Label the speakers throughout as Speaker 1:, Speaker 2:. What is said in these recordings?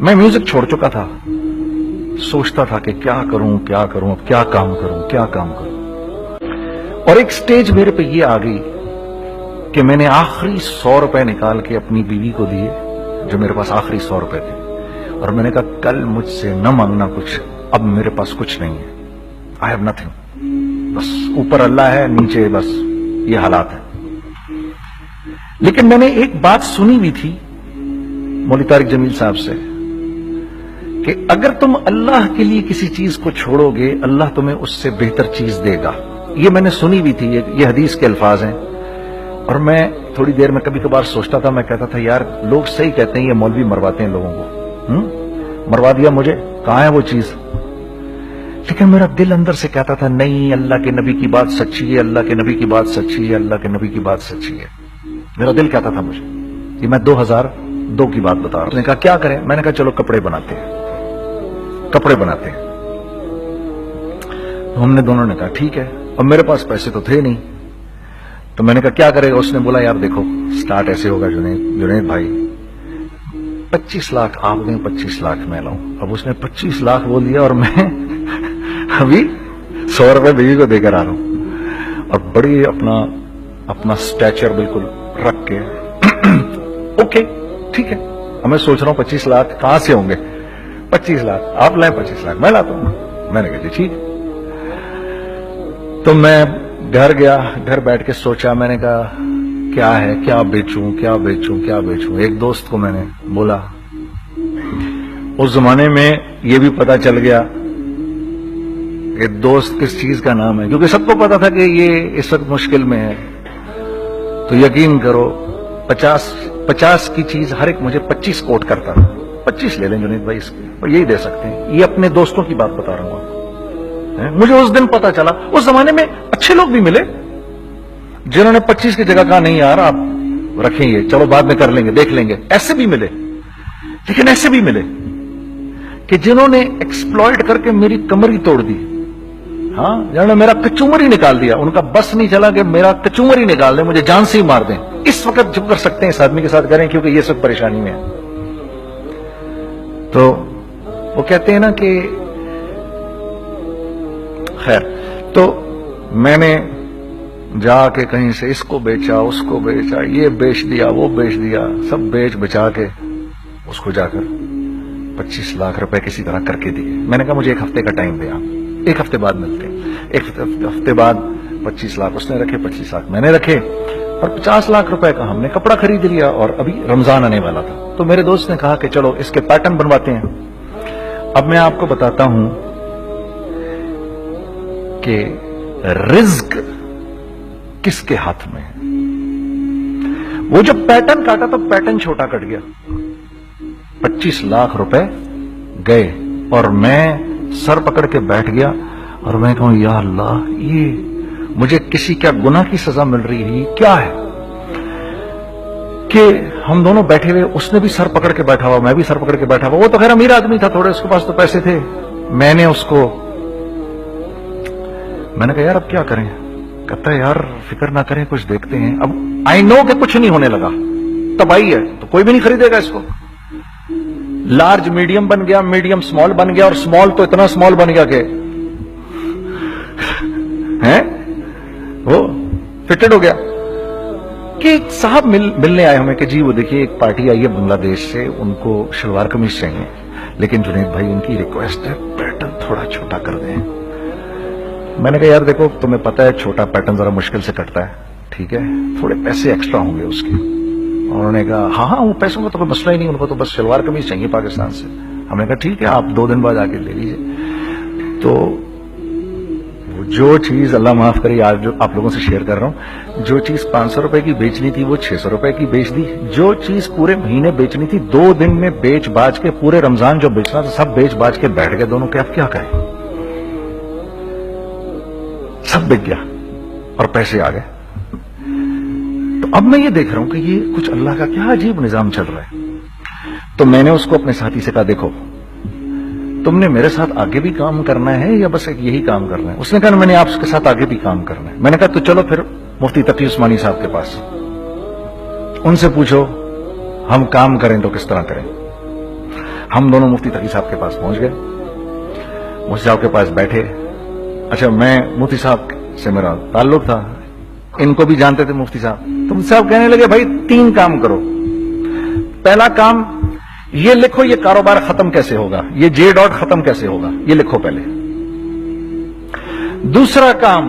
Speaker 1: میں میوزک چھوڑ چکا تھا، سوچتا تھا کہ کیا کروں اب کیا کام کروں. اور ایک سٹیج میرے پہ یہ آ گئی کہ میں نے آخری 100 روپے نکال کے اپنی بیوی کو دیے، جو میرے پاس آخری 100 روپے تھے، اور میں نے کہا کل مجھ سے نہ مانگنا کچھ، اب میرے پاس کچھ نہیں ہے، آئی ہیو نتھنگ، بس اوپر اللہ ہے، نیچے بس یہ حالات ہے. لیکن میں نے ایک بات سنی بھی تھی مولوی طارق جمیل صاحب سے کہ اگر تم اللہ کے لیے کسی چیز کو چھوڑو گے اللہ تمہیں اس سے بہتر چیز دے گا. یہ میں نے سنی بھی تھی، یہ حدیث کے الفاظ ہیں. اور میں تھوڑی دیر میں کبھی کبھار سوچتا تھا، میں کہتا تھا یار لوگ صحیح کہتے ہیں، یہ مولوی مرواتے ہیں لوگوں کو، مروا دیا مجھے، کہاں ہے وہ چیز؟ لیکن میرا دل اندر سے کہتا تھا نہیں، اللہ کے نبی کی بات سچی ہے، اللہ کے نبی کی بات سچی ہے، اللہ کے نبی کی بات سچی ہے. میرا دل کہتا تھا مجھے. یہ میں 2002 کی بات بتا رہا ہوں. اس نے کہا کیا کریں؟ میں نے کہا چلو کپڑے بناتے ہیں. ہم نے دونوں نے کہا ٹھیک ہے. اور میرے پاس پیسے تو تھے نہیں، تو میں نے کہا کیا کرے گا؟ اس نے بولا یار دیکھو سٹارٹ ایسے ہوگا جنید بھائی، 25 لاکھ آپ دیں، 25 لاکھ میں لاؤں. اب اس نے 25 لاکھ بول دیا اور میں ابھی 100 روپے بیوی کو دے کر آ رہا ہوں، اور بڑی اپنا سٹیچر بالکل رکھ کے اوکے ٹھیک ہے. اب میں سوچ رہا ہوں 25 لاکھ کہاں سے ہوں گے؟ 25 لاکھ آپ لائیں، 25 لاکھ میں لاتا ہوں. میں نے کہا جی ٹھیک. تو میں گھر گیا، گھر بیٹھ کے سوچا. میں نے کہا کیا ہے، کیا بیچوں. ایک دوست کو میں نے بولا. اس زمانے میں یہ بھی پتا چل گیا کہ دوست کس چیز کا نام ہے، کیونکہ سب کو پتا تھا کہ یہ اس وقت مشکل میں ہے. تو یقین کرو 50 کی چیز ہر ایک مجھے 25 کوٹ کرتا تھا. 25 لے لیں جنید بھائی اس کے، اور یہی دے سکتے ہیں. یہ اپنے دوستوں کی بات بتا رہا ہوں آپ کو. مجھے اس دن پتا چلا. اس زمانے میں اچھے لوگ بھی ملے جنہوں نے 25 کی جگہ کہا نہیں یار آپ رکھیں گے، چلو بعد میں کر لیں گے، دیکھ لیں گے. ایسے بھی ملے، لیکن ایسے بھی ملے کہ جنہوں نے ایکسپلائٹ کر کے میری کمر ہی توڑ دی. ہاں، جنہوں نے میرا کچومر ہی نکال دیا. ان کا بس نہیں چلا کہ میرا کچومر ہی نکال دیں، مجھے جان سے ہی مار دیں. اس وقت جو کر سکتے ہیں اس آدمی کے ساتھ کریں، کیونکہ یہ سب پریشانی میں ہے. تو وہ کہتے ہیں نا کہ خیر. تو میں نے جا کے کہیں سے اس کو بیچا، اس کو بیچا، یہ بیچ دیا، وہ بیچ دیا، سب بیچ بچا کے اس کو جا کر 25 لاکھ روپے کسی طرح کر کے دیے. میں نے کہا مجھے 1 ہفتے کا ٹائم دیا، 1 ہفتے بعد ملتے ہیں. 1 ہفتے بعد 25 لاکھ اس نے رکھے، 25 لاکھ میں نے رکھے، اور 50 لاکھ روپے کا ہم نے کپڑا خرید لیا. اور ابھی رمضان آنے والا تھا، تو میرے دوست نے کہا کہ چلو اس کے پیٹرن بنواتے ہیں. اب میں آپ کو بتاتا ہوں کہ رزق کس کے ہاتھ میں ہے. وہ جب پیٹرن کاٹا تو پیٹرن چھوٹا کٹ گیا، 25 لاکھ روپے گئے، اور میں سر پکڑ کے بیٹھ گیا. اور میں کہوں یا اللہ، یہ مجھے کسی کیا گناہ کی سزا مل رہی ہے، یہ کیا ہے کہ ہم دونوں بیٹھے ہوئے، اس نے بھی سر پکڑ کے بیٹھا ہوا، میں بھی سر پکڑ کے بیٹھا ہوا. وہ تو خیر امیر آدمی تھا تھوڑے، اس کے پاس تو پیسے تھے. میں نے اس کو میں نے کہا یار اب کیا کریں؟ کہتا ہے یار فکر نہ کریں، کچھ دیکھتے ہیں. اب آئی نو کہ کچھ نہیں ہونے لگا، تباہی ہے، تو کوئی بھی نہیں خریدے گا اس کو. لارج میڈیم بن گیا، میڈیم سمال بن گیا، اور سمال تو اتنا سمال بن گیا کہ وہ فٹڈ ہو گیا. کہ ایک صاحب ملنے آئے ہمیں کہ جی وہ دیکھیے ایک پارٹی آئی ہے بنگلہ دیش سے، ان کو شلوار قمیض چاہیے، لیکن جنید بھائی ان کی ریکویسٹ ہے پیٹرن تھوڑا چھوٹا کر دیں. میں نے کہا یار دیکھو تمہیں پتا ہے چھوٹا پیٹرن ذرا مشکل سے کٹتا ہے، ٹھیک ہے تھوڑے پیسے ایکسٹرا ہوں گے اس کے. انہوں نے کہا ہاں وہ پیسوں کا تو کوئی مسئلہ ہی نہیں، ان کو تو بس شلوار قمیض چاہیے پاکستان سے. ہم نے کہا ٹھیک ہے آپ 2 دن بعد آ کے لے لیجیے. تو جو چیز اللہ معاف کرے آج جو آپ لوگوں سے شیئر کر رہا ہوں، جو چیز 500 روپے کی بیچنی تھی وہ 600 روپے کی بیچ دی. جو چیز پورے مہینے بیچنی تھی 2 دن میں بیچ باج کے، پورے رمضان جو بیچنا تھا سب بیچ باج کے بیٹھ گئے دونوں. کہ اب کیا کریں، سب بک گیا اور پیسے آ گئے. تو اب میں یہ دیکھ رہا ہوں کہ یہ کچھ اللہ کا کیا عجیب نظام چل رہا ہے. تو میں نے اس کو اپنے ساتھی سے کہا دیکھو تم نے میرے ساتھ آگے بھی کام کرنا ہے یا بس ایک یہی کام کرنا ہے؟ اس نے کہا میں نے آپ کے ساتھ آگے بھی کام کرنا ہے. میں نے کہا تو چلو پھر مفتی تقی عثمانی صاحب کے پاس، ان سے پوچھو ہم کام کریں تو کس طرح کریں. ہم دونوں مفتی تقی صاحب کے پاس پہنچ گئے. مفتی صاحب کے پاس بیٹھے. اچھا میں مفتی صاحب سے میرا تعلق تھا, ان کو بھی جانتے تھے مفتی صاحب. تو مفتی صاحب کہنے لگے بھائی 3 کام کرو. پہلا کام یہ لکھو یہ کاروبار ختم کیسے ہوگا, یہ جے ڈاٹ ختم کیسے ہوگا, یہ لکھو پہلے. دوسرا کام,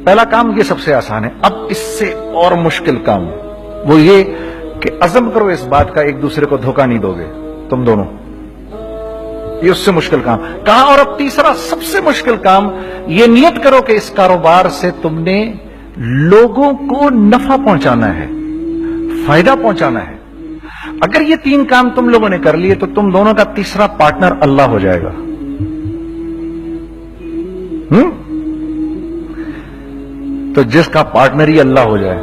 Speaker 1: پہلا کام یہ سب سے آسان ہے, اب اس سے اور مشکل کام وہ یہ کہ عزم کرو اس بات کا ایک دوسرے کو دھوکہ نہیں دو گے تم دونوں. یہ اس سے مشکل کام کہا. اور اب تیسرا سب سے مشکل کام, یہ نیت کرو کہ اس کاروبار سے تم نے لوگوں کو نفع پہنچانا ہے, فائدہ پہنچانا ہے. اگر یہ 3 کام تم لوگوں نے کر لیے تو تم دونوں کا تیسرا پارٹنر اللہ ہو جائے گا. تو جس کا پارٹنر ہی اللہ ہو جائے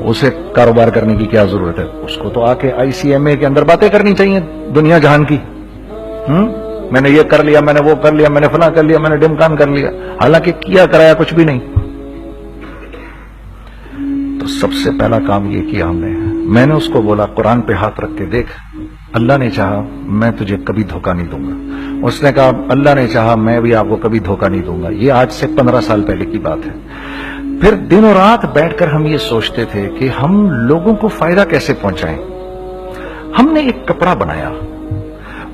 Speaker 1: اسے کاروبار کرنے کی کیا ضرورت ہے؟ اس کو تو آ کے ICMA کے اندر باتیں کرنی چاہیے دنیا جہان کی. میں نے یہ کر لیا, میں نے وہ کر لیا, میں نے فلاں کر لیا, میں نے ڈمکان کر لیا, حالانکہ کیا کرایا کچھ بھی نہیں. تو سب سے پہلا کام یہ کیا ہم نے. میں نے اس کو بولا قرآن پہ ہاتھ رکھ کے دیکھ, اللہ نے چاہا میں تجھے کبھی دھوکہ نہیں دوں گا. اس نے کہا اللہ نے چاہا میں بھی آپ کو کبھی دھوکہ نہیں دوں گا. یہ آج سے 15 سال پہلے کی بات ہے. پھر دن اور رات بیٹھ کر ہم یہ سوچتے تھے کہ ہم لوگوں کو فائدہ کیسے پہنچائیں. ہم نے ایک کپڑا بنایا,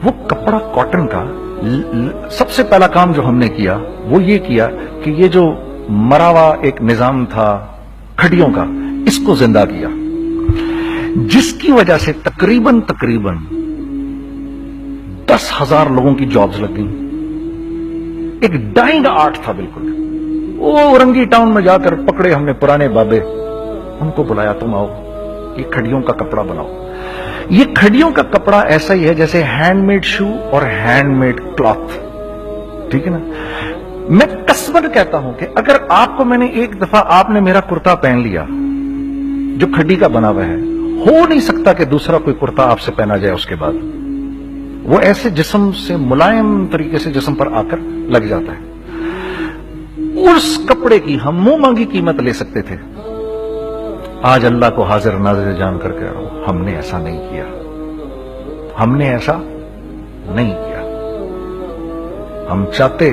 Speaker 1: وہ کپڑا کاٹن کا. سب سے پہلا کام جو ہم نے کیا وہ یہ کیا کہ یہ جو مرا ہوا ایک نظام تھا کھڑیوں کا, اس کو زندہ کیا, جس کی وجہ سے تقریباً 10,000 لوگوں کی جابز لگ گئیں. ایک ڈائنگ آرٹ تھا بالکل. وہ رنگی ٹاؤن میں جا کر پکڑے ہم نے پرانے بابے, ان کو بلایا تم آؤ یہ کھڑیوں کا کپڑا بناؤ. یہ کھڑیوں کا کپڑا ایسا ہی ہے جیسے ہینڈ میڈ شو اور ہینڈ میڈ کلاتھ. ٹھیک ہے نا. میں قسمن کہتا ہوں کہ اگر آپ کو میں نے ایک دفعہ آپ نے میرا کرتا پہن لیا جو کھڑی کا بنا ہوا ہے, ہو نہیں سکتا کہ دوسرا کوئی کرتا آپ سے پہنا جائے اس کے بعد. وہ ایسے جسم سے ملائم طریقے سے جسم پر آ کر لگ جاتا ہے. اس کپڑے کی ہم منہ مانگی قیمت لے سکتے تھے. آج اللہ کو حاضر ناظر جان کر کہہ رہا ہوں, ہم نے ایسا نہیں کیا. ہم نے ایسا نہیں کیا. ہم چاہتے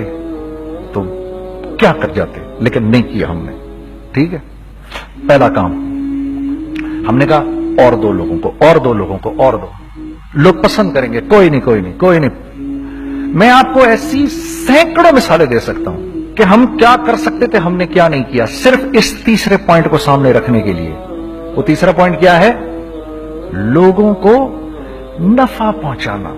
Speaker 1: تو کیا کر جاتے, لیکن نہیں کیا ہم نے. ٹھیک ہے. پہلا کام ہم نے کہا اور 2 لوگوں کو, اور 2 لوگوں کو, اور 2 لوگ پسند کریں گے. کوئی نہیں کوئی نہیں کوئی نہیں. میں آپ کو ایسی سینکڑوں مثالیں دے سکتا ہوں کہ ہم کیا کر سکتے تھے, ہم نے کیا نہیں کیا, صرف اس تیسرے پوائنٹ کو سامنے رکھنے کے لیے. وہ تیسرا پوائنٹ کیا ہے؟ لوگوں کو نفع پہنچانا.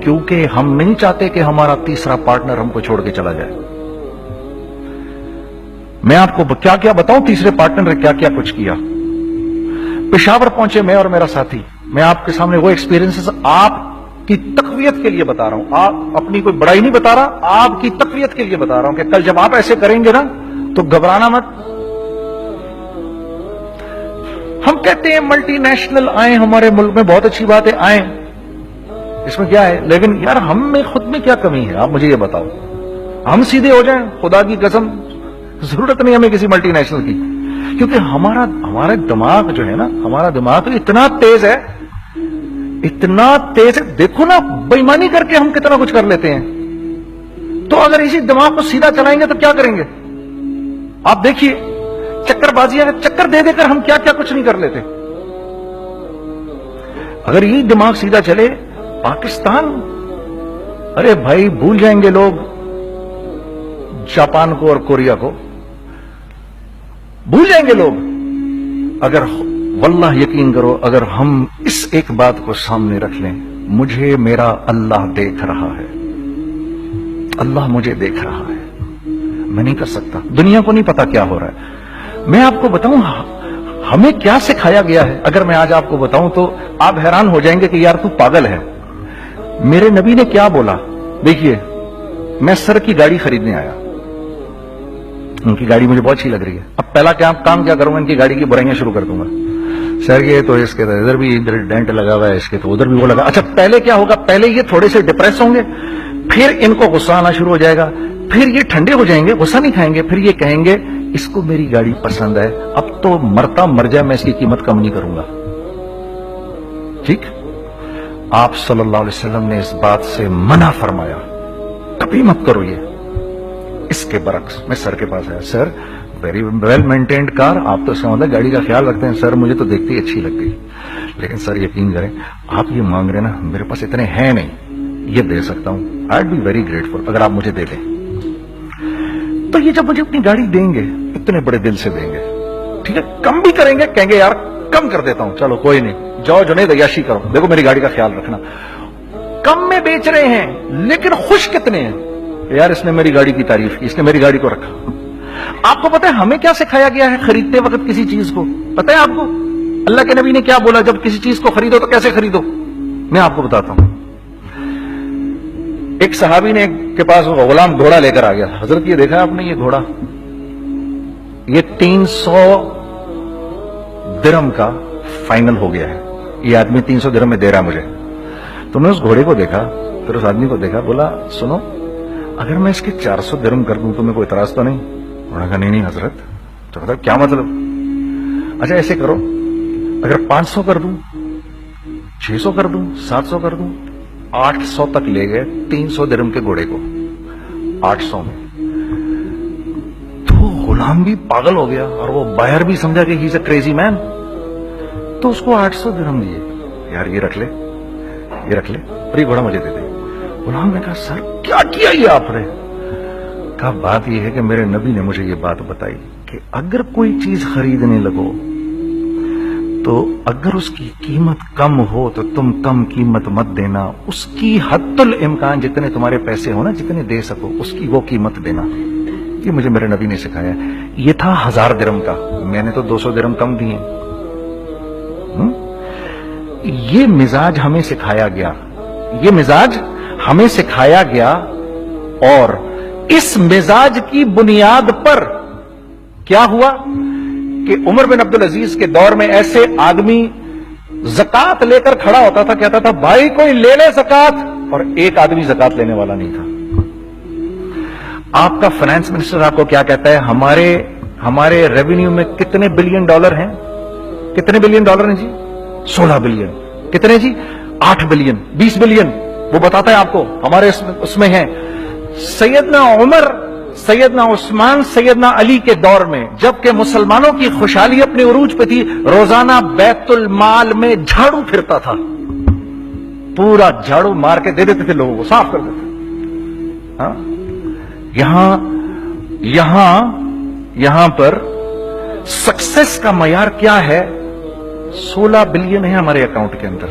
Speaker 1: کیونکہ ہم نہیں چاہتے کہ ہمارا تیسرا پارٹنر ہم کو چھوڑ کے چلا جائے. میں آپ کو کیا کیا بتاؤں, تیسرے پارٹنر نے کیا کیا کچھ کیا. پشاور پہنچے میں اور میرا ساتھی. میں آپ کے سامنے وہ ایکسپیرینسز آپ کی تقویت کے لیے بتا رہا ہوں, آپ اپنی کوئی بڑائی نہیں بتا رہا, آپ کی تقویت کے لیے بتا رہا ہوں کہ کل جب آپ ایسے کریں گے نا تو گھبرانا مت. ہم کہتے ہیں ملٹی نیشنل آئیں ہمارے ملک میں, بہت اچھی بات ہے, آئیں, اس میں کیا ہے, لیکن یار ہم میں خود میں کیا کمی ہے, آپ مجھے یہ بتاؤ. ہم سیدھے ہو جائیں, خدا کی قسم ضرورت نہیں ہمیں کسی ملٹی نیشنل کی. کیونکہ ہمارا دماغ جو ہے نا, ہمارا دماغ اتنا تیز ہے, اتنا تیز ہے. دیکھو نا بےایمانی کر کے ہم کتنا کچھ کر لیتے ہیں. تو اگر اسی دماغ کو سیدھا چلائیں گے تو کیا کریں گے آپ دیکھیے. چکر بازیاں چکر دے دے کر ہم کیا کیا کچھ نہیں کر لیتے. اگر یہی دماغ سیدھا چلے, پاکستان, ارے بھائی بھول جائیں گے لوگ جاپان کو اور کوریا کو, بھول جائیں گے لوگ. اگر واللہ یقین کرو, اگر ہم اس ایک بات کو سامنے رکھ لیں, مجھے میرا اللہ دیکھ رہا ہے, اللہ مجھے دیکھ رہا ہے, میں نہیں کر سکتا. دنیا کو نہیں پتا کیا ہو رہا ہے. میں آپ کو بتاؤں ہمیں کیا سکھایا گیا ہے, اگر میں آج آپ کو بتاؤں تو آپ حیران ہو جائیں گے کہ یار تو پاگل ہے. میرے نبی نے کیا بولا, دیکھیے میں سر کی گاڑی خریدنے آیا, ان کی گاڑی مجھے بہت اچھی لگ رہی ہے. اب پہلا کام کیا کروں گا, ان کی گاڑی کی برائیاں شروع کر دوں گا. سر یہ تو اس کے تو ادھر بھی ڈینٹ لگا ہوا ہے, اس کے تو ادھر بھی وہ لگا. اچھا پہلے کیا ہوگا, پہلے یہ تھوڑے سے ڈپریس ہوں گے, پھر ان کو غصہ آنا شروع ہو جائے گا, پھر یہ ٹھنڈے ہو جائیں گے, غصہ نہیں کھائیں گے, پھر یہ کہیں گے اس کو میری گاڑی پسند ہے, اب تو مرتا مر جائے میں اس کی قیمت کم نہیں کروں گا. ٹھیک. آپ صلی اللہ علیہ وسلم نے اس بات سے منع فرمایا، کبھی مت کرو یہ۔ اس کے برعکس میں سر کے پاس آیا، سر ویری ویل مینٹینڈ کار، آپ تو اس کا مطلب گاڑی کا خیال رکھتے ہیں۔ سر مجھے تو دیکھتی اچھی لگ گئی، لیکن سر یقین کریں آپ یہ مانگ رہے نا، میرے پاس اتنے ہیں نہیں، یہ دے سکتا ہوں، آئی بی ویری گریٹفل اگر آپ مجھے دے دیں۔ تو یہ جب مجھے اپنی گاڑی دیں گے اتنے بڑے دل سے دیں گے، ٹھیک ہے، کم بھی کریں گے، کہیں گے یار کم کر دیتا ہوں، چلو کوئی نہیں، جاؤ جنید عیاشی کرو، دیکھو میری گاڑی کا خیال رکھنا۔ کم میں بیچ رہے ہیں لیکن خوش کتنے ہیں، یار اس نے میری گاڑی کی تعریف کی، اس نے میری گاڑی کو رکھا۔ آپ کو پتہ ہے ہمیں کیا سکھایا گیا ہے خریدتے وقت کسی چیز کو؟ پتہ ہے آپ کو اللہ کے نبی نے کیا بولا جب کسی چیز کو خریدو تو کیسے خریدو؟ میں آپ کو بتاتا ہوں۔ ایک صحابی نے کے پاس غلام گھوڑا لے کر آ گیا، حضرت یہ دیکھا آپ نے یہ گھوڑا، یہ 300 درہم کا فائنل ہو گیا ہے، یہ آدمی 300 درہم میں دے رہا ہے مجھے۔ تو میں اس گھوڑے کو دیکھا، پھر اس آدمی کو دیکھا، بولا سنو اگر میں اس کے 400 درہم کر دوں تو میں کوئی اعتراض تو نہیں؟ انہوں نے کہا نہیں حضرت۔ تو کہا کیا مطلب؟ اچھا ایسے کرو، اگر 500 کر دوں، 600 کر دوں، 700 کر دوں، 800 تک لے گئے 300 درہم کے گھوڑے کو، 800 میں۔ تو غلام بھی پاگل ہو گیا اور وہ بائر بھی سمجھا کہ ہی از اے کریزی مین، تو اس کو 800 درہم دیے، یار یہ رکھ لے، یہ رکھ لے اور یہ گھوڑا مجھے دے دے۔ غلام نے کہا سر کیا کیا یہ آپ نے؟ کہا بات یہ ہے کہ میرے نبی نے مجھے یہ بات بتائی کہ اگر کوئی چیز خریدنے لگو تو اگر اس کی قیمت کم ہو تو تم کم قیمت مت دینا، اس کی حد الامکان جتنے تمہارے پیسے ہو نا، جتنے دے سکو اس کی وہ قیمت دینا۔ یہ مجھے میرے نبی نے سکھایا۔ یہ تھا 1000 درہم کا، میں نے تو 200 درہم کم دیے۔ یہ مزاج ہمیں سکھایا گیا، یہ مزاج ہمیں سکھایا گیا، اور اس مزاج کی بنیاد پر کیا ہوا کہ عمر بن عبدالعزیز کے دور میں ایسے آدمی زکات لے کر کھڑا ہوتا تھا، کہتا تھا بھائی کوئی لے لے زکات، اور ایک آدمی زکات لینے والا نہیں تھا۔ آپ کا فائنانس منسٹر آپ کو کیا کہتا ہے؟ ہمارے ریونیو میں کتنے بلین ڈالر ہیں؟ کتنے بلین ڈالر ہیں جی؟ 16 بلین۔ کتنے جی؟ 8 بلین، 20 بلین، وہ بتاتا ہے آپ کو ہمارے اس میں ہیں۔ سیدنا عمر، سیدنا عثمان، سیدنا علی کے دور میں جبکہ مسلمانوں کی خوشحالی اپنے عروج پہ تھی، روزانہ بیت المال میں جھاڑو پھرتا تھا، پورا جھاڑو مار کے دے دیتے تھے لوگوں کو، صاف کر دیتے۔ ہاں یہاں پر سکسیس کا معیار کیا ہے؟ 16 بلین ہے ہمارے اکاؤنٹ کے اندر۔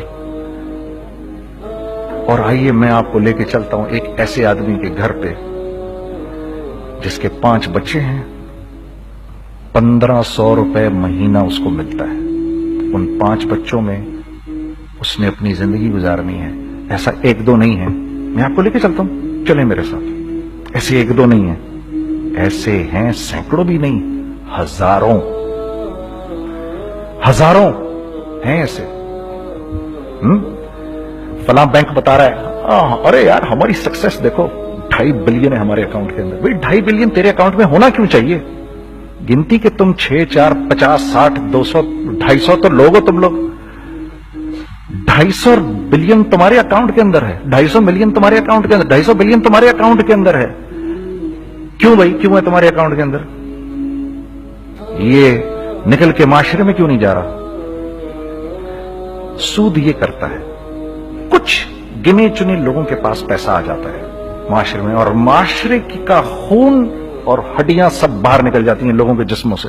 Speaker 1: اور آئیے میں آپ کو لے کے چلتا ہوں ایک ایسے آدمی کے گھر پہ جس کے 5 بچے ہیں، 1500 روپے مہینہ اس کو ملتا ہے۔ ان 5 بچوں میں اس نے اپنی زندگی گزارنی ہے۔ ایسا 1-2 نہیں ہے، میں آپ کو لے کے چلتا ہوں، چلیں میرے ساتھ۔ ایسے 1-2 نہیں ہیں، ایسے ہیں سینکڑوں بھی نہیں، ہزاروں ہیں ایسے۔ فلاں بینک بتا رہا ہے ارے یار ہماری سکسیس دیکھو 2.5 بلین ہے ہمارے اکاؤنٹ کے اندر۔ بھائی 2.5 بلین تیرے اکاؤنٹ میں ہونا کیوں چاہیے؟ گنتی کہ تم 6 4 50 60 200 250 تو لوگ ہو تم لوگ۔ 250 بلین تمہارے اکاؤنٹ کے اندر ہے، 250 ملین تمہارے اکاؤنٹ کے اندر، 250 بلین تمہارے اکاؤنٹ کے اندر ہے۔ کیوں بھائی کیوں ہے تمہارے اکاؤنٹ کے اندر؟ یہ نکل کے معاشرے میں کیوں نہیں جا رہا؟ سود یہ کرتا ہے، کچھ گنے چنے لوگوں کے پاس پیسہ آ جاتا ہے معاشرے میں، اور معاشرے کا خون اور ہڈیاں سب باہر نکل جاتی ہیں لوگوں کے جسموں سے،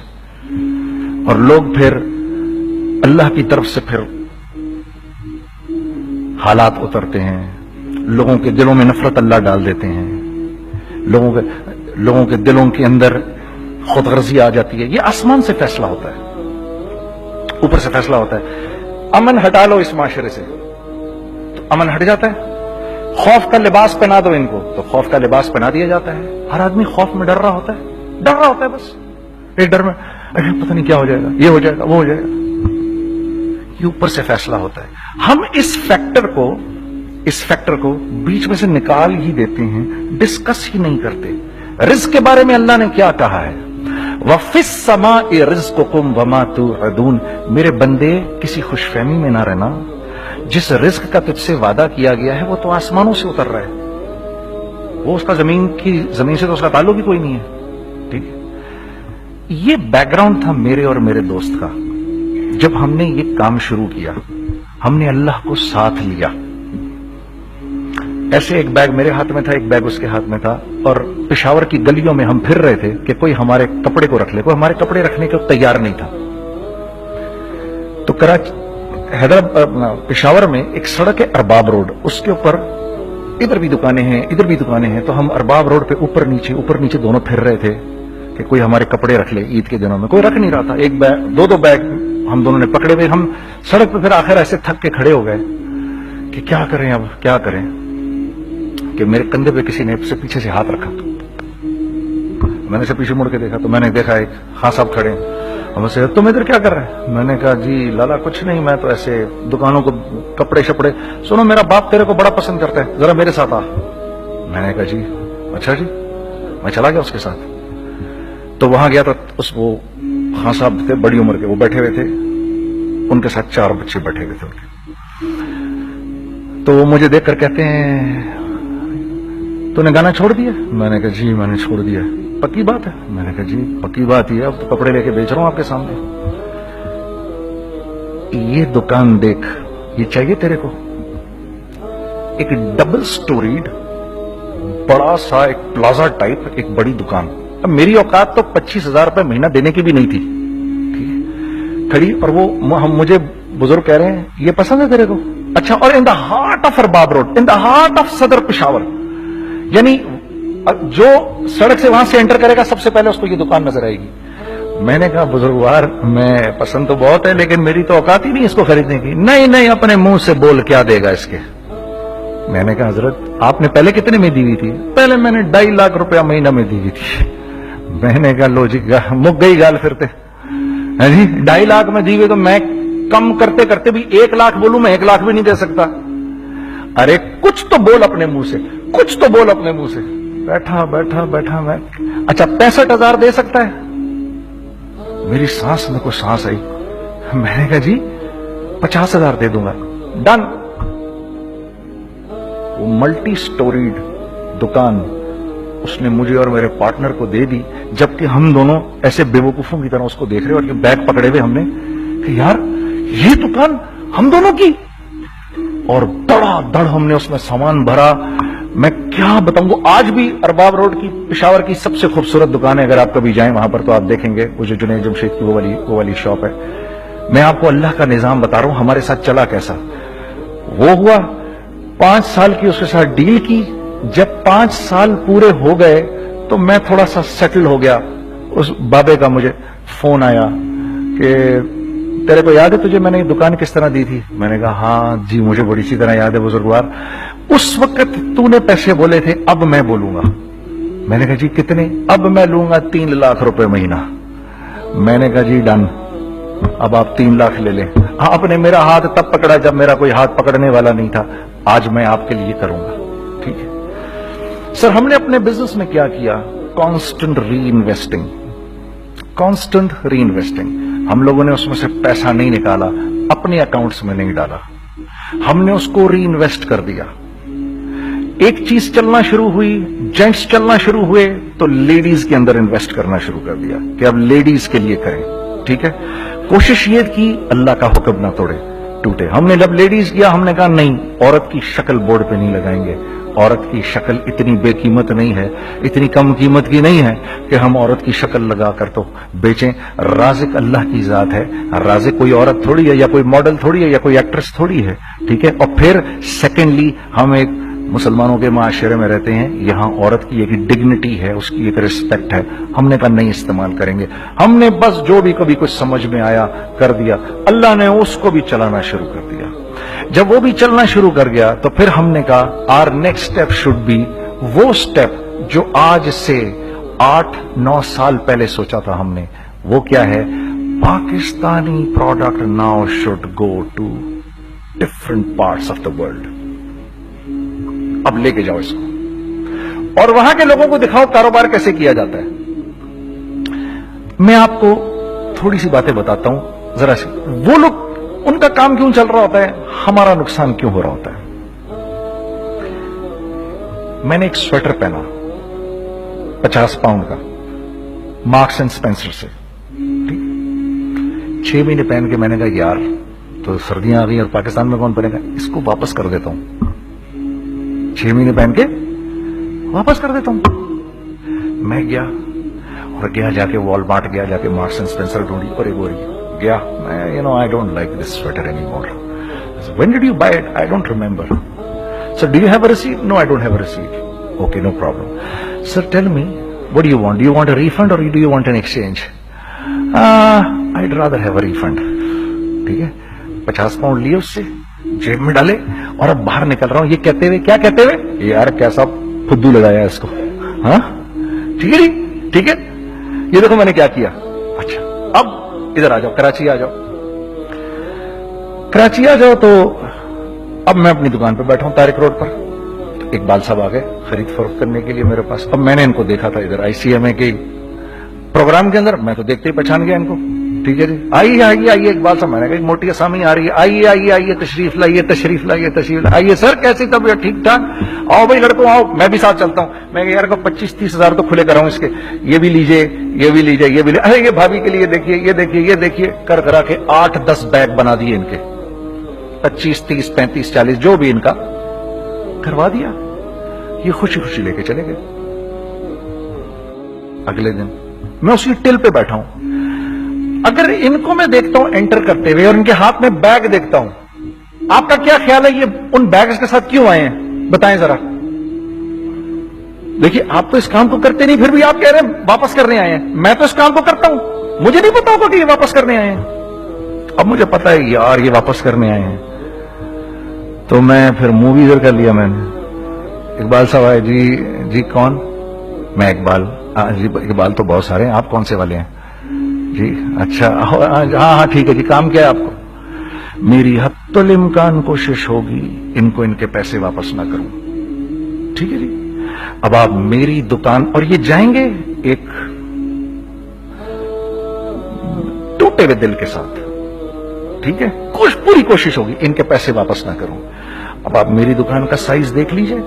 Speaker 1: اور لوگ پھر اللہ کی طرف سے پھر حالات اترتے ہیں، لوگوں کے دلوں میں نفرت اللہ ڈال دیتے ہیں، لوگوں کے دلوں کے اندر خود غرضی آ جاتی ہے۔ یہ آسمان سے فیصلہ ہوتا ہے، اوپر سے فیصلہ ہوتا ہے۔ امن ہٹا لو اس معاشرے سے تو امن ہٹ جاتا ہے۔ خوف کا لباس پہنا دو ان کو تو خوف کا لباس پہنا دیا جاتا ہے۔ ہر آدمی خوف میں ڈر رہا ہوتا ہے بس، ایک ڈر میں پتہ نہیں کیا ہو جائے گا، یہ ہو جائے گا، وہ ہو جائے گا۔ یہ اوپر سے فیصلہ ہوتا ہے۔ ہم اس فیکٹر کو بیچ میں سے نکال ہی دیتے ہیں، ڈسکس ہی نہیں کرتے۔ رزق کے بارے میں اللہ نے کیا کہا ہے؟ وَفِي السَّمَاءِ رِزْقُكُمْ وَمَا تُوعَدُونَ۔ میرے بندے کسی خوش فہمی میں نہ رہنا، جس رزق کا تجھ سے وعدہ کیا گیا ہے وہ تو آسمانوں سے اتر رہا ہے، وہ اس کا زمین سے تو اس کا تعلق ہی کوئی نہیں ہے. ٹھیک ہے، یہ بیک گراؤنڈ تھا میرے اور میرے دوست کا. جب ہم نے یہ کام شروع کیا ہم نے اللہ کو ساتھ لیا. ایسے ایک بیگ میرے ہاتھ میں تھا، ایک بیگ اس کے ہاتھ میں تھا، اور پشاور کی گلیوں میں ہم پھر رہے تھے کہ کوئی ہمارے کپڑے کو رکھ لے. کوئی ہمارے کپڑے رکھنے کو تیار نہیں تھا. تو پشاور میں ایک سڑک ہے ارباب روڈ، اس کے اوپر ادھر بھی دکانیں ہیں ادھر بھی دکانیں ہیں. تو ہم ارباب روڈ پہ اوپر نیچے دونوں پھر رہے تھے کہ کوئی ہمارے کپڑے رکھ لے. عید کے دنوں میں کوئی رکھ نہیں رہا تھا. ایک بیگ دو بیگ ہم دونوں نے پکڑے ہوئے. ہم سڑک پہ پھر آخر ایسے تھک کے کھڑے ہو گئے کہ کیا کریں اب کیا کریں، کہ میرے کندھے پہ کسی نے سے پیچھے سے ہاتھ رکھا. میں نے سے پیچھے مڑ کے دیکھا تو میں نے دیکھا ایک خان صاحب کھڑے ہیں. ہم سے تم ادھر کیا کر رہے ہیں؟ میں نے کہا جی لالا کچھ نہیں، میں تو ایسے دکانوں کو کپڑے شپڑے. سنو میرا باپ تیرے کو بڑا پسند کرتا ہے، ذرا میرے ساتھ آ. میں نے کہا جی اچھا جی. میں چلا گیا اس کے ساتھ. تو وہاں گیا تو وہ خان صاحب تھے بڑی عمر کے، وہ بیٹھے ہوئے تھے، ان کے ساتھ 4 بچے بیٹھے ہوئے تھے ان کے. تو وہ مجھے دیکھ کر کہتے ہیں تو نے گانا چھوڑ دیا؟ میں نے کہا جی میں نے چھوڑ دیا. پکی بات ہے؟ میں نے کہا جی پکی بات ہی ہے، اب تو کپڑے لے کے بیچ رہا ہوں آپ کے سامنے. یہ دکان دیکھ، یہ چاہیے تیرے کو؟ ایک ڈبل سٹوریڈ بڑا سا ایک پلازا ٹائپ ایک بڑی دکان. اب میری اوقات تو 25,000 روپے مہینہ دینے کی بھی نہیں تھی. کھڑی، اور وہ مجھے بزرگ کہہ رہے ہیں یہ پسند ہے تیرے کو؟ اچھا. اور in the heart of Arbab road, in the heart of Saddar Peshawar, یعنی جو سڑک سے وہاں سے انٹر کرے گا سب سے پہلے اس کو یہ دکان نظر آئے گی. میں نے کہا بزرگوار میں پسند تو بہت ہے لیکن میری تو اوقات ہی نہیں اس کو خریدنے کی. نہیں اپنے منہ سے بول کیا دے گا اس کے. میں نے کہا حضرت آپ نے پہلے کتنے میں دی ہوئی تھی؟ پہلے میں نے 2.5 لاکھ روپیہ مہینہ میں دی ہوئی تھی. میں نے کہا لو جی مک گئی گال پھرتے جی. 2.5 لاکھ میں دی ہوئی تو میں کم کرتے کرتے بھی 1 لاکھ بولوں، میں 1 لاکھ بھی نہیں دے سکتا. ارے کچھ تو بول اپنے منہ سے، کچھ تو بول اپنے منہ سے. بیٹھا میں اچھا 65,000 دے سکتا ہے؟ میری سانس میں کوئی سانس آئی. میں نے کہا جی 50,000 دے دوں گا. ڈن. وہ ملٹی سٹوریڈ دکان اس نے مجھے اور میرے پارٹنر کو دے دی، جبکہ ہم دونوں ایسے بے وقوفوں کی طرح اس کو دیکھ رہے اور بیگ پکڑے ہوئے ہم نے کہ یار یہ دکان ہم دونوں کی. اور دڑا دڑ ہم نے اس میں سامان بھرا. میں کیا بتاؤں، وہ آج بھی ارباب روڈ کی پشاور کی سب سے خوبصورت دکان ہے. اگر آپ کبھی جائیں وہاں پر تو آپ دیکھیں گے وہ جو جنید جمشید کی وہ والی شاپ ہے. میں آپ کو اللہ کا نظام بتا رہا ہوں ہمارے ساتھ چلا کیسا. وہ ہوا 5 سال کی اس کے ساتھ ڈیل کی. جب 5 سال پورے ہو گئے تو میں تھوڑا سا سیٹل ہو گیا. اس بابے کا مجھے فون آیا کہ تیرے کو یاد ہے تجھے میں نے یہ دکان کس طرح دی تھی؟ میں نے کہا ہاں جی مجھے بڑی اچھی طرح یاد ہے بزرگوار. اس وقت تو نے پیسے بولے تھے اب میں بولوں گا. میں نے کہا جی کتنے؟ اب میں لوں گا 3 لاکھ روپے مہینہ. میں نے کہا جی ڈن، اب آپ 3 لاکھ لے لیں. آپ نے میرا ہاتھ تب پکڑا جب میرا کوئی ہاتھ پکڑنے والا نہیں تھا. آج میں آپ کے لیے کروں گا. ٹھیک ہے سر. ہم نے اپنے بزنس میں کیا کیا؟ کانسٹنٹ ری انویسٹنگ. ہم لوگوں نے اس میں سے پیسہ نہیں نکالا، اپنے اکاؤنٹس میں نہیں ڈالا، ہم نے اس کو ری انویسٹ کر دیا. ایک چیز چلنا شروع ہوئی، جینٹس چلنا شروع ہوئے تو لیڈیز کے اندر انویسٹ کرنا شروع کر دیا کہ اب لیڈیز کے لیے کریں. ٹھیک ہے. کوشش یہ کی اللہ کا حکم نہ ٹوٹے. ہم نے جب لیڈیز کیا ہم نے کہا نہیں، عورت کی شکل بورڈ پہ نہیں لگائیں گے. عورت کی شکل اتنی بے قیمت نہیں ہے، اتنی کم قیمت کی نہیں ہے کہ ہم عورت کی شکل لگا کر تو بیچیں. رازق اللہ کی ذات ہے. رازق کوئی عورت تھوڑی ہے یا کوئی ماڈل تھوڑی ہے یا کوئی ایکٹریس تھوڑی ہے. ٹھیک ہے. اور پھر سیکنڈلی ہم ایک مسلمانوں کے معاشرے میں رہتے ہیں، یہاں عورت کی ایک ڈگنیٹی ہے، اس کی ایک رسپیکٹ ہے. ہم نے کہا نہیں استعمال کریں گے. ہم نے بس جو بھی کبھی کچھ سمجھ میں آیا کر دیا. اللہ نے اس کو بھی چلانا شروع کر دیا. جب وہ بھی چلنا شروع کر گیا تو پھر ہم نے کہا our next step should be وہ اسٹیپ جو آج سے 8-9 سال پہلے سوچا تھا ہم نے. وہ کیا ہے؟ Pakistani product now should go to different parts of the world. اب لے کے جاؤ اس کو اور وہاں کے لوگوں کو دکھاؤ کاروبار کیسے کیا جاتا ہے. میں آپ کو تھوڑی سی باتیں بتاتا ہوں ذرا سی. وہ لوگ ان کا کام کیوں چل رہا ہوتا ہے, ہمارا نقصان کیوں ہو رہا ہوتا ہے. میں نے ایک سویٹر پہنا 50 پاؤنڈ کا مارکس اینڈ اسپینسر سے, 6 مہینے پہن کے میں نے کہا یار تو سردیاں آ گئی اور پاکستان میں کون پہنے گا, اس کو واپس کر دیتا ہوں. 6 مہینے پہن کے واپس کر دیتا ہوں. میں گیا اور جا کے وال مارٹ گیا, جا کے مارکس اینڈ اسپینسر ڈھونڈی اور ایک بوری گیا. میں I don't like this sweater anymore. So, when did you buy it? I don't remember. So do you have a receipt? No, I don't have a receipt. Okay, no problem. Sir, tell me, what do you want? Do you want a refund or do you want an exchange? I'd rather have a refund. ٹھیک ہے, 50 pound لیے اس سے, جیب میں ڈالے اور اب باہر نکل رہا ہوں یہ کہتے ہوئے, کیا کہتے ہوئے, یار کیسا پھدو لگایا اس کو. ہاں ٹھیک ہے جی, ٹھیک ہے, یہ دیکھو میں نے کیا کیا. اچھا اب ادھر آ جاؤ, کراچی آ جاؤ. کراچی آ جاؤ تو اب میں اپنی دکان پہ بیٹھا ہوں طارق روڈ پر. اقبال صاحب آ گئے خرید فروخت کرنے کے لیے میرے پاس. اب میں نے ان کو دیکھا تھا ادھر ICMA کے پروگرام کے اندر, میں تو دیکھتے ہی پہچان گیا ان کو. ٹھیک ہے جی, آئیے آئیے آئیے اقبال صاحب. میں نے کہا ایک موٹی اسامی آ رہی ہے, آئیے آئیے آئیے, تشریف لائیے تشریف لائیے تشریف لائیے. سر کیسی طبیعت, ٹھیک ٹھاک, آؤ بھائی لڑکوں آؤ, میں بھی ساتھ چلتا ہوں. میں یار کو 25-30 ہزار تو کھلے کراؤں اس کے, یہ بھی لیجئے یہ بھی لیجئے یہ بھی لیجئے. ارے یہ بھابھی کے لیے دیکھیے یہ دیکھیے یہ دیکھیے, کر کرا کے 8-10 بیگ بنا دیے ان کے, 25-30-35-40 جو بھی ان کا کروا دیا. یہ خوشی خوشی لے کے چلے گئے. اگلے دن میں اسی ٹل پہ بیٹھا ہوں. اگر ان کو میں دیکھتا ہوں انٹر کرتے ہوئے اور ان کے ہاتھ میں بیگ دیکھتا ہوں, آپ کا کیا خیال ہے یہ ان بیگز کے ساتھ کیوں آئے ہیں, بتائیں ذرا. دیکھیے آپ تو اس کام کو کرتے نہیں, پھر بھی آپ کہہ رہے ہیں واپس کرنے آئے ہیں. میں تو اس کام کو کرتا ہوں, مجھے نہیں پتا ہوگا کہ یہ واپس کرنے آئے ہیں. اب مجھے پتا ہے یار یہ واپس کرنے آئے ہیں, تو میں پھر منہ بھی ادھر کر لیا. میں نے اقبال صاحب آئے, جی کون, میں اقبال. جی اقبال تو بہت سارے ہیں, آپ کون سے والے ہیں جی, اچھا ہاں ٹھیک ہے جی, کام کیا ہے آپ کو. میری حتی الامکان کوشش ہوگی ان کو ان کے پیسے واپس نہ کروں. ٹھیک ہے جی, اب آپ میری دکان, اور یہ جائیں گے ایک ٹوٹے ہوئے دل کے ساتھ. ٹھیک ہے, پوری کوشش ہوگی ان کے پیسے واپس نہ کروں. اب آپ میری دکان کا سائز دیکھ لیجئے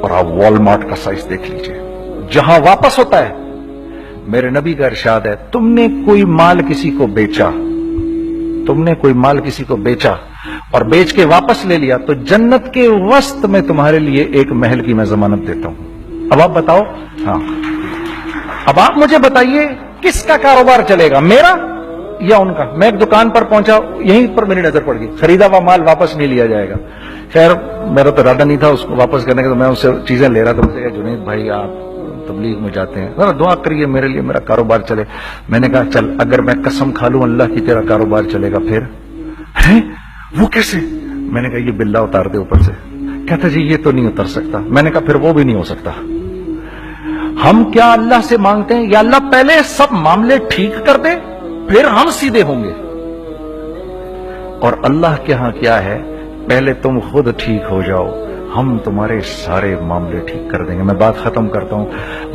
Speaker 1: اور آپ وال مارٹ کا سائز دیکھ لیجئے, جہاں واپس ہوتا ہے. میرے نبی کا ارشاد ہے, تم نے کوئی مال کسی کو بیچا, تم نے کوئی مال کسی کو بیچا اور بیچ کے واپس لے لیا, تو جنت کے وسط میں تمہارے لیے ایک محل کی میں ضمانت دیتا ہوں. اب آپ بتاؤ, ہاں اب آپ مجھے بتائیے کس کا کاروبار چلے گا, میرا یا ان کا. میں ایک دکان پر پہنچا, یہیں پر میری نظر پڑ گئی, خریدا ہوا مال واپس نہیں لیا جائے گا. خیر میرا تو ارادہ نہیں تھا اس کو واپس کرنے کا, تو میں اس سے چیزیں لے رہا تھا. مجھے کہا جنید بھائی آپ تبلیغ میں جاتے ہیں, ذرا دعا کریے میرے لیے, میرا کاروبار چلے. میں نے کہا چل, اگر میں قسم کھا لوں اللہ کی تیرا کاروبار چلے گا, پھر ہے وہ کیسے. میں نے کہا یہ بلہ اتار دے اوپر سے. کہتا جی یہ تو نہیں اتر سکتا. میں نے کہا پھر وہ بھی نہیں ہو سکتا. ہم کیا اللہ سے مانگتے ہیں, یا اللہ پہلے سب معاملے ٹھیک کر دے پھر ہم سیدھے ہوں گے, اور اللہ کے ہاں کیا ہے, پہلے تم خود ٹھیک ہو جاؤ, ہم تمہارے سارے معاملے ٹھیک کر دیں گے. میں بات ختم کرتا ہوں.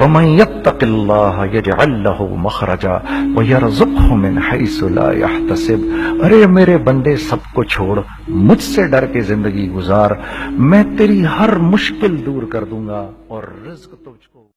Speaker 1: وَمَن يَتَّقِ اللَّهَ يَجْعَل لَّهُ مَخْرَجًا وَيَرْزُقْهُ مِنْ حَيْثُ لَا يَحْتَسِبُ. ارے میرے بندے سب کو چھوڑ, مجھ سے ڈر کے زندگی گزار, میں تیری ہر مشکل دور کر دوں گا اور رزق تجھ کو